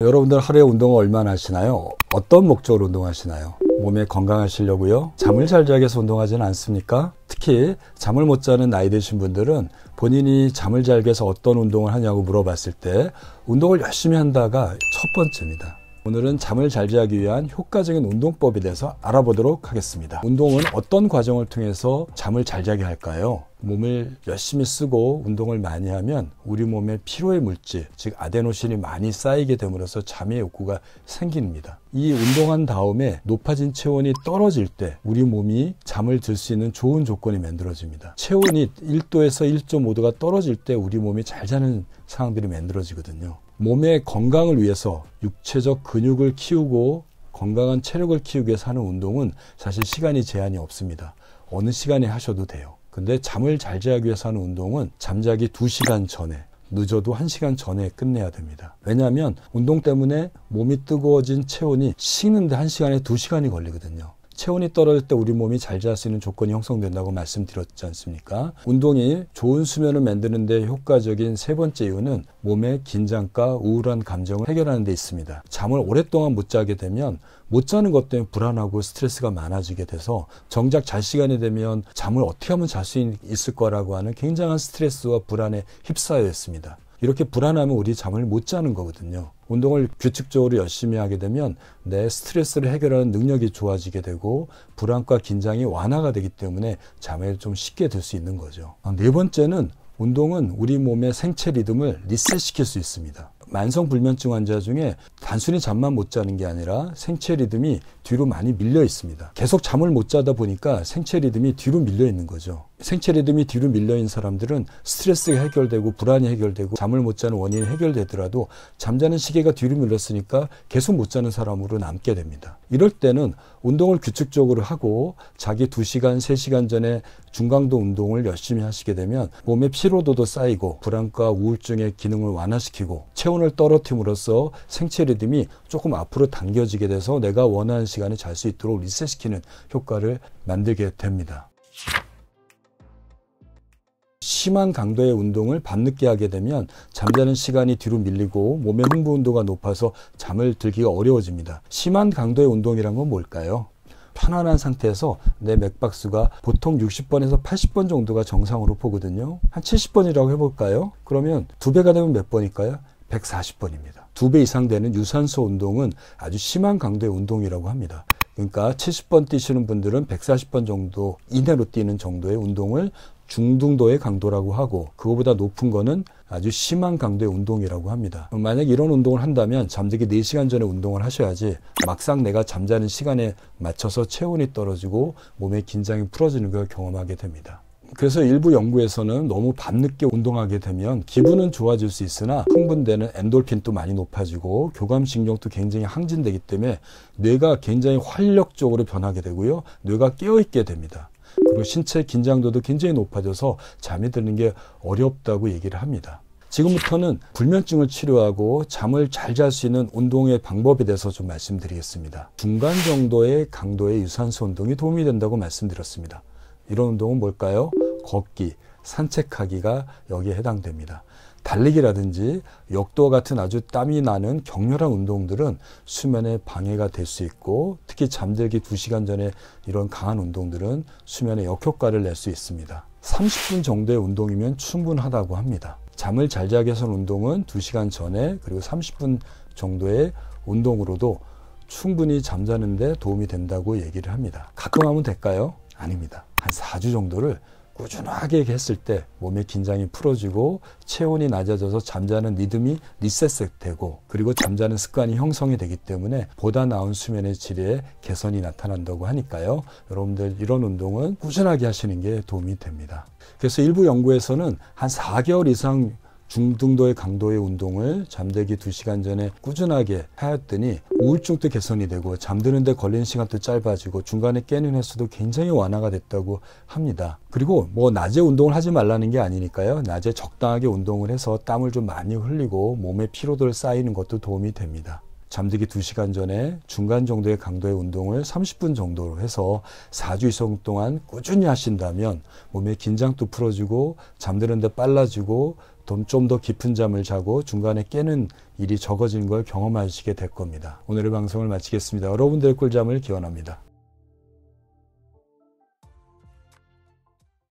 여러분들 하루에 운동을 얼마나 하시나요? 어떤 목적으로 운동하시나요? 몸에 건강하시려고요? 잠을 잘 자기 위해서 운동하지는 않습니까? 특히 잠을 못 자는 나이 드신 분들은 본인이 잠을 잘 자기 위해서 어떤 운동을 하냐고 물어봤을 때 운동을 열심히 한다가 첫 번째입니다. 오늘은 잠을 잘 자기 위한 효과적인 운동법에 대해서 알아보도록 하겠습니다. 운동은 어떤 과정을 통해서 잠을 잘 자게 할까요? 몸을 열심히 쓰고 운동을 많이 하면 우리 몸에 피로의 물질, 즉 아데노신이 많이 쌓이게 됨으로써 잠의 욕구가 생깁니다. 이 운동한 다음에 높아진 체온이 떨어질 때 우리 몸이 잠을 들 수 있는 좋은 조건이 만들어집니다. 체온이 1도에서 1.5도가 떨어질 때 우리 몸이 잘 자는 상황들이 만들어지거든요. 몸의 건강을 위해서 육체적 근육을 키우고 건강한 체력을 키우기 위해서 하는 운동은 사실 시간이 제한이 없습니다. 어느 시간에 하셔도 돼요. 근데 잠을 잘 자기 위해서 하는 운동은 잠자기 2시간 전에, 늦어도 1시간 전에 끝내야 됩니다. 왜냐하면 운동 때문에 몸이 뜨거워진 체온이 식는데 1시간에 2시간이 걸리거든요. 체온이 떨어질 때 우리 몸이 잘 잘 수 있는 조건이 형성된다고 말씀드렸지 않습니까? 운동이 좋은 수면을 만드는 데 효과적인 세 번째 이유는 몸의 긴장과 우울한 감정을 해결하는 데 있습니다. 잠을 오랫동안 못 자게 되면 못 자는 것 때문에 불안하고 스트레스가 많아지게 돼서 정작 잘 시간이 되면 잠을 어떻게 하면 잘 수 있을 거라고 하는 굉장한 스트레스와 불안에 휩싸여 있습니다. 이렇게 불안하면 우리 잠을 못 자는 거거든요. 운동을 규칙적으로 열심히 하게 되면 내 스트레스를 해결하는 능력이 좋아지게 되고 불안과 긴장이 완화가 되기 때문에 잠에 좀 쉽게 들 수 있는 거죠. 네 번째는 운동은 우리 몸의 생체 리듬을 리셋시킬 수 있습니다. 만성불면증 환자 중에 단순히 잠만 못 자는 게 아니라 생체 리듬이 뒤로 많이 밀려 있습니다. 계속 잠을 못 자다 보니까 생체 리듬이 뒤로 밀려 있는 거죠. 생체 리듬이 뒤로 밀려 있는 사람들은 스트레스가 해결되고 불안이 해결되고 잠을 못 자는 원인이 해결되더라도 잠자는 시계가 뒤로 밀렸으니까 계속 못 자는 사람으로 남게 됩니다. 이럴 때는 운동을 규칙적으로 하고 자기 2시간, 3시간 전에 중강도 운동을 열심히 하시게 되면 몸의 피로도도 쌓이고 불안과 우울증의 기능을 완화시키고 체온을 떨어뜨림으로써 생체 리듬이 조금 앞으로 당겨지게 돼서 내가 원하는 시간에 잘 수 있도록 리셋시키는 효과를 만들게 됩니다. 심한 강도의 운동을 밤늦게 하게 되면 잠자는 시간이 뒤로 밀리고 몸의 흥부 온도가 높아서 잠을 들기가 어려워집니다. 심한 강도의 운동이란 건 뭘까요? 편안한 상태에서 내 맥박수가 보통 60번에서 80번 정도가 정상으로 보거든요. 한 70번이라고 해볼까요? 그러면 2배가 되면 몇 번일까요? 140번입니다. 2배 이상 되는 유산소 운동은 아주 심한 강도의 운동이라고 합니다. 그러니까 70번 뛰시는 분들은 140번 정도 이내로 뛰는 정도의 운동을 중등도의 강도라고 하고 그거보다 높은 거는 아주 심한 강도의 운동이라고 합니다. 만약 이런 운동을 한다면 잠들기 4시간 전에 운동을 하셔야지 막상 내가 잠자는 시간에 맞춰서 체온이 떨어지고 몸의 긴장이 풀어지는 걸 경험하게 됩니다. 그래서 일부 연구에서는 너무 밤늦게 운동하게 되면 기분은 좋아질 수 있으나 흥분되는 엔돌핀도 많이 높아지고 교감신경도 굉장히 항진되기 때문에 뇌가 굉장히 활력적으로 변하게 되고요. 뇌가 깨어있게 됩니다. 그리고 신체 긴장도도 굉장히 높아져서 잠이 드는 게 어렵다고 얘기를 합니다. 지금부터는 불면증을 치료하고 잠을 잘 잘 수 있는 운동의 방법에 대해서 좀 말씀드리겠습니다. 중간 정도의 강도의 유산소 운동이 도움이 된다고 말씀드렸습니다. 이런 운동은 뭘까요? 걷기, 산책하기가 여기에 해당됩니다. 달리기라든지 역도와 같은 아주 땀이 나는 격렬한 운동들은 수면에 방해가 될 수 있고 특히 잠들기 2시간 전에 이런 강한 운동들은 수면에 역효과를 낼 수 있습니다. 30분 정도의 운동이면 충분하다고 합니다. 잠을 잘 자기 위해서 운동은 2시간 전에 그리고 30분 정도의 운동으로도 충분히 잠자는 데 도움이 된다고 얘기를 합니다. 가끔 하면 될까요? 아닙니다. 한 4주 정도를 꾸준하게 했을 때 몸의 긴장이 풀어지고 체온이 낮아져서 잠자는 리듬이 리셋되고 그리고 잠자는 습관이 형성이 되기 때문에 보다 나은 수면의 질의 개선이 나타난다고 하니까요. 여러분들 이런 운동은 꾸준하게 하시는 게 도움이 됩니다. 그래서 일부 연구에서는 한 4개월 이상 중등도의 강도의 운동을 잠들기 2시간 전에 꾸준하게 하였더니 우울증도 개선이 되고 잠드는데 걸리는 시간도 짧아지고 중간에 깨는 횟수도 굉장히 완화가 됐다고 합니다. 그리고 낮에 운동을 하지 말라는 게 아니니까요. 낮에 적당하게 운동을 해서 땀을 좀 많이 흘리고 몸에 피로도를 쌓이는 것도 도움이 됩니다. 잠들기 2시간 전에 중간 정도의 강도의 운동을 30분 정도로 해서 4주 이상 동안 꾸준히 하신다면 몸의 긴장도 풀어지고 잠드는데 빨라지고 좀 더 깊은 잠을 자고 중간에 깨는 일이 적어진 걸 경험하시게 될 겁니다. 오늘의 방송을 마치겠습니다. 여러분들의 꿀잠을 기원합니다.